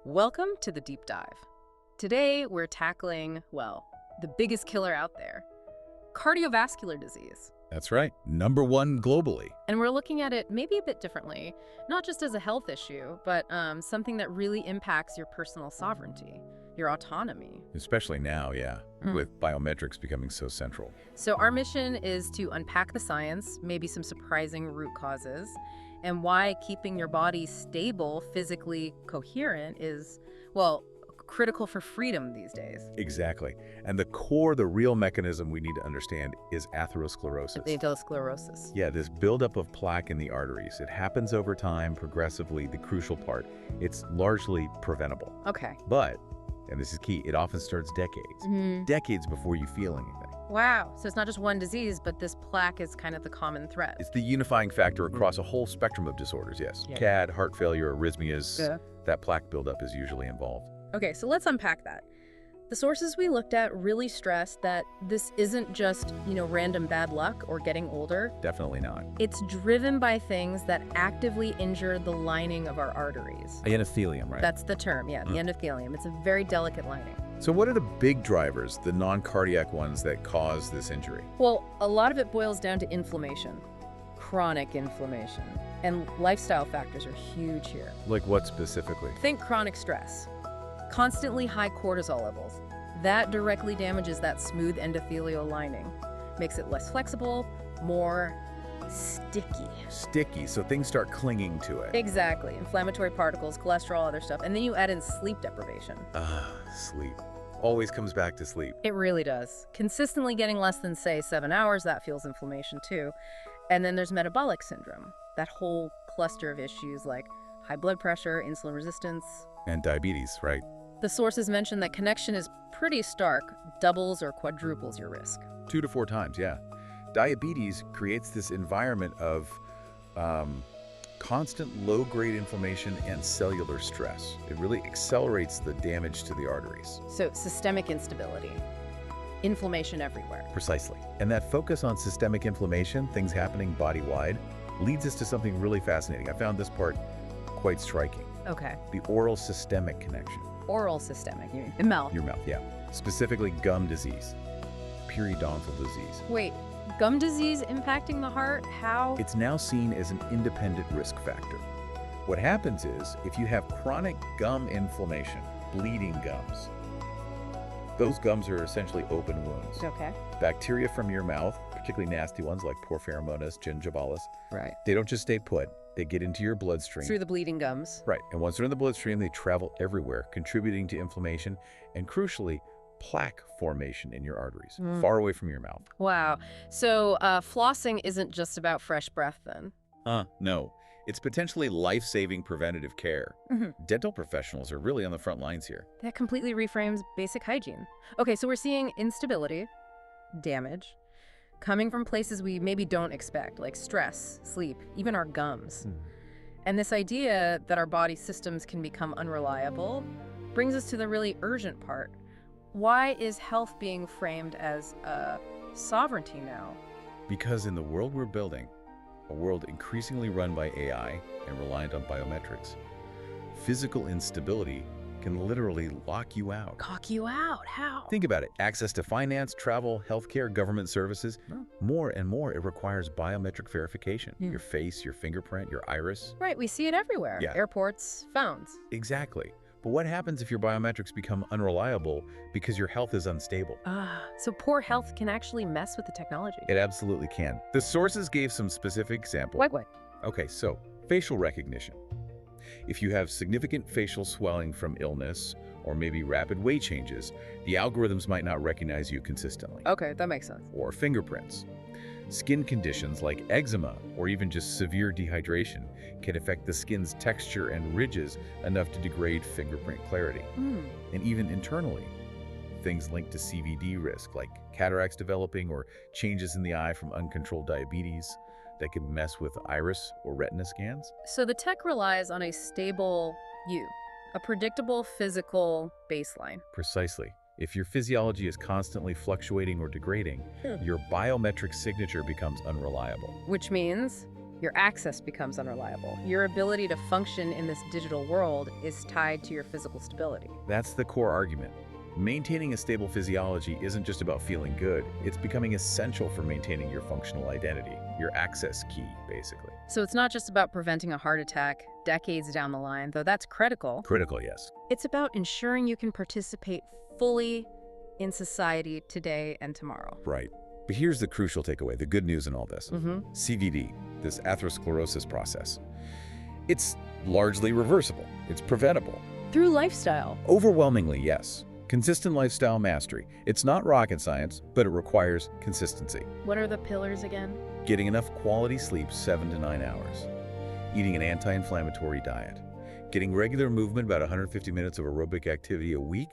Welcome to the Deep Dive. Today, we're tackling, well, the biggest killer out there, cardiovascular disease. That's right. Number one globally. And we're looking at it maybe a bit differently, not just as a health issue, but something that really impacts your personal sovereignty, your autonomy. Especially now, yeah, with biometrics becoming so central. So our mission is to unpack the science, maybe some surprising root causes, and why keeping your body stable, physically coherent is, well, critical for freedom these days. Exactly. And the real mechanism we need to understand is atherosclerosis. Atherosclerosis. Yeah, this buildup of plaque in the arteries. It happens over time, progressively. The crucial part, it's largely preventable. Okay. But, and this is key, it often starts decades before you feel anything. Wow. So it's not just one disease, but this plaque is kind of the common thread. It's the unifying factor across a whole spectrum of disorders, yes. Yeah. CAD, heart failure, arrhythmias, that plaque buildup is usually involved. Okay, so let's unpack that. The sources we looked at really stress that this isn't just, random bad luck or getting older. Definitely not. It's driven by things that actively injure the lining of our arteries. Endothelium, right? That's the term, yeah, the endothelium. It's a very delicate lining. So what are the big drivers, the non-cardiac ones that cause this injury? Well, a lot of it boils down to inflammation, chronic inflammation, and lifestyle factors are huge here. Like what specifically? Think chronic stress. Constantly high cortisol levels. That directly damages that smooth endothelial lining. Makes it less flexible, more sticky. Sticky, so things start clinging to it. Exactly. Inflammatory particles, cholesterol, other stuff. And then you add in sleep deprivation. Sleep. Always comes back to sleep. It really does. Consistently getting less than, say, 7 hours, that fuels inflammation too. And then there's metabolic syndrome. That whole cluster of issues like high blood pressure, insulin resistance. And diabetes, right? The sources mention that connection is pretty stark, doubles or quadruples your risk. 2 to 4 times, yeah. Diabetes creates this environment of constant low-grade inflammation and cellular stress. It really accelerates the damage to the arteries. So systemic instability, inflammation everywhere. Precisely. And that focus on systemic inflammation, things happening body-wide, leads us to something really fascinating. I found this part quite striking. Okay. The oral systemic connection. Oral systemic, you mean the mouth. Your mouth, yeah. Specifically gum disease, periodontal disease. Wait, gum disease impacting the heart? How? It's now seen as an independent risk factor. What happens is, if you have chronic gum inflammation, bleeding gums, those gums are essentially open wounds. Okay. Bacteria from your mouth, particularly nasty ones like Porphyromonas gingivalis, Right. they don't just stay put, they get into your bloodstream. Through the bleeding gums. Right, and once they're in the bloodstream, they travel everywhere, contributing to inflammation and, crucially, plaque formation in your arteries, far away from your mouth. Wow. So flossing isn't just about fresh breath then? No. It's potentially life-saving preventative care. Dental professionals are really on the front lines here. That completely reframes basic hygiene. Okay, so we're seeing instability, damage, coming from places we maybe don't expect, like stress, sleep, even our gums. And this idea that our body systems can become unreliable brings us to the really urgent part. Why is health being framed as sovereignty now? Because in the world we're building, a world increasingly run by AI and reliant on biometrics, physical instability can literally lock you out. Cock you out? How? Think about it. Access to finance, travel, healthcare, government services. More and more, it requires biometric verification. Your face, your fingerprint, your iris. Right, we see it everywhere. Yeah. Airports, phones. Exactly. But what happens if your biometrics become unreliable because your health is unstable? So poor health can actually mess with the technology. It absolutely can. The sources gave some specific examples. What? Okay, so facial recognition. If you have significant facial swelling from illness or maybe rapid weight changes, the algorithms might not recognize you consistently. Okay, that makes sense. Or fingerprints. Skin conditions like eczema or even just severe dehydration can affect the skin's texture and ridges enough to degrade fingerprint clarity. And even internally, things linked to CVD risk like cataracts developing or changes in the eye from uncontrolled diabetes that can mess with iris or retina scans. So the tech relies on a stable you, a predictable physical baseline. Precisely. If your physiology is constantly fluctuating or degrading, your biometric signature becomes unreliable. Which means your access becomes unreliable. Your ability to function in this digital world is tied to your physical stability. That's the core argument. Maintaining a stable physiology isn't just about feeling good, it's becoming essential for maintaining your functional identity, your access key, basically. So it's not just about preventing a heart attack decades down the line, though that's critical. Critical, yes. It's about ensuring you can participate fully in society today and tomorrow. Right. But here's the crucial takeaway, the good news in all this. Mm-hmm. CVD, this atherosclerosis process, it's largely reversible. It's preventable. Through lifestyle. Overwhelmingly, yes. Consistent lifestyle mastery. It's not rocket science, but it requires consistency. What are the pillars again? Getting enough quality sleep, 7 to 9 hours. Eating an anti-inflammatory diet. Getting regular movement, about 150 minutes of aerobic activity a week,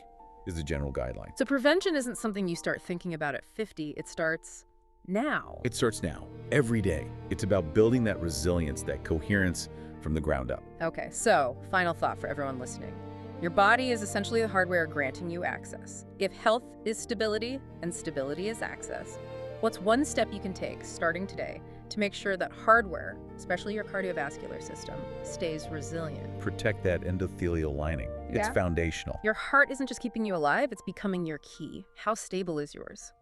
is the general guideline. So prevention isn't something you start thinking about at 50. It starts now. It starts now, every day. It's about building that resilience, that coherence from the ground up. Okay, so final thought for everyone listening. Your body is essentially the hardware granting you access. If health is stability and stability is access, what's one step you can take starting today to make sure that hardware, especially your cardiovascular system, stays resilient? Protect that endothelial lining. It's foundational. Your heart isn't just keeping you alive, it's becoming your key. How stable is yours?